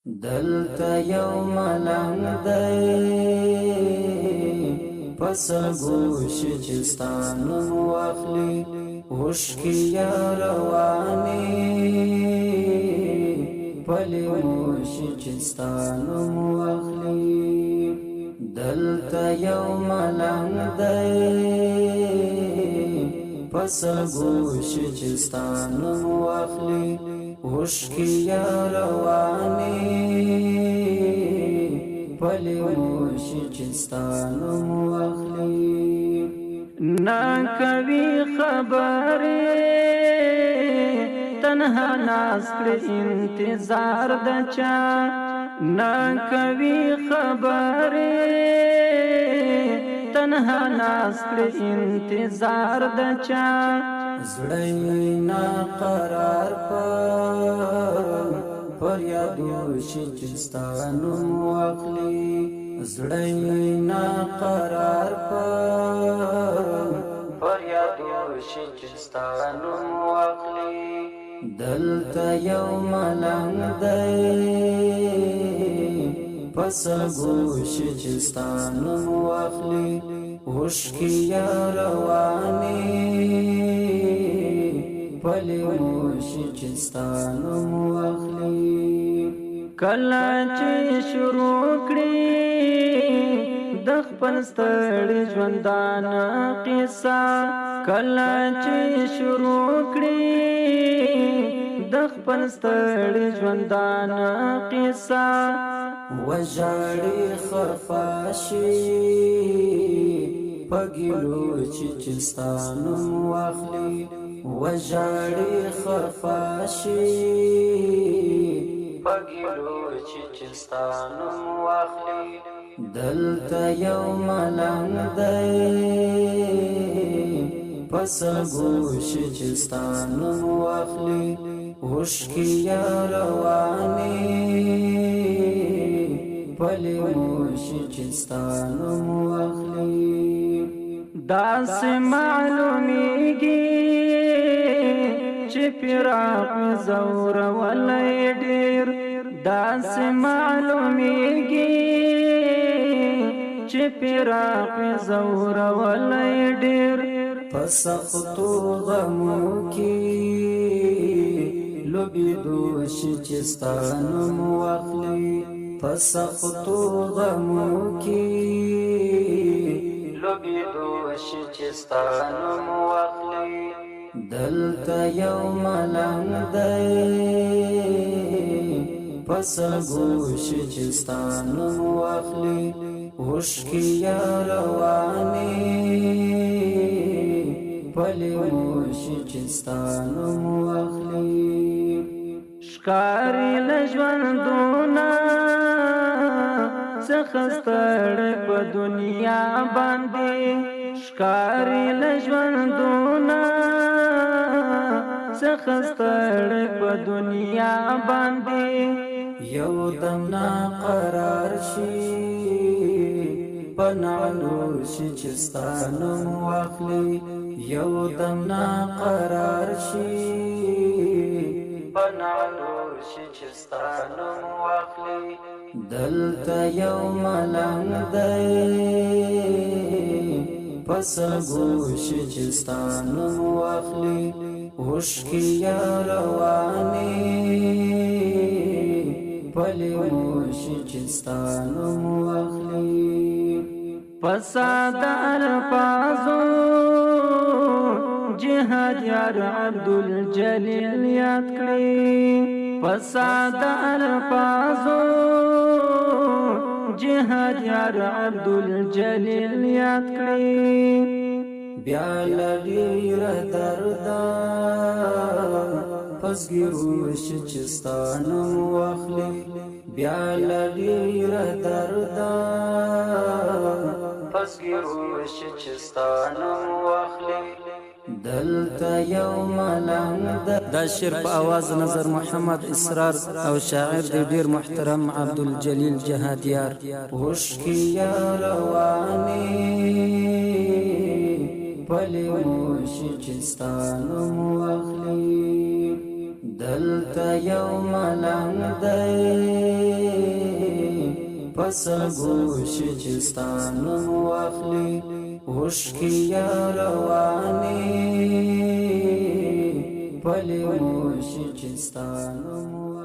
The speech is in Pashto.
دلتا یو ملنگ دی پسل گوش چستانم واخلی وشکی یا روانی پلی موش چستانم واخلی دلتا یو ملنگ دی پسل گوش چستانم واخلی وشکی یا روانی پلی موشی چستانم واخلی نا کوي خبرې تنها ناس کړ انتظار د چا نا کوي خبرې تنها ناس کړ انتظار د چا زړی نا قرار پر یادو شي چستانم واخلی زړی نا قرار پر یادو شي چستانم واخلی دلتا یو ملنگ دی پسل گوش چستانم واخلی وشکی یا روانی پلی موشی چستانم واخلی کله چې شروع کړي د خپل ستړي ژوندان قصه کله چې شروع کړي د خپل ستړي ژوندان قصه وژاړي خفاشي پګلو چې چستانم واخلی وژاړي خفاشي پګلو چې چستانم واخلی دلتا یو ملنگ دی پسل گوش چستانم واخلی وشکی یا روانی پلی موشی چستانم واخلی داس معلومیږي چې فراق زور ولې ډیر داس معلومیږي چې فراق زور ولې ډیر پسختو غمو کی لبی دوش چستانم واخلی پسختو غمو کی لبی دوش چستانم واخلی دلتا یو ملنگ دی پسل گوش چستانم واخلی وشکی یا روانی پلی موشی چستانم واخلی شکاری لژوندونه څخستړ په دنیا باندې شکاری لژوندونه څخستړ په دنیا باندې یو دم نا قرار شي پنالو شي چستانم واخلی یو دم نا قرار شي پنالو شي چستانم واخلی دلتا یو ملنگ دی پسل گوش چستانم واخلی وشکی یا روانی پلی موشی چستانم واخلی فساد الفاظو جهاد یار عبدالجلیل یاد کړی فساد الفاظو جهاد یار عبدالجلیل یاد کړی بیا لډیر دردا پسګیروش چستانم واخلی بیا لډیر دردا پسګیروش چستانم واخلی دلتا یو ملنگ دا شعر په आवाज نظر محمد اسرار او شاعر دی ډیر محترم عبدالجلیل جهادیار وشکی یا روانی پلی موشی چستانم واخلی دلتا یو ملنگ دی فصل گوش چستانم واخلی وشکی یا روانی پلی موش چستانم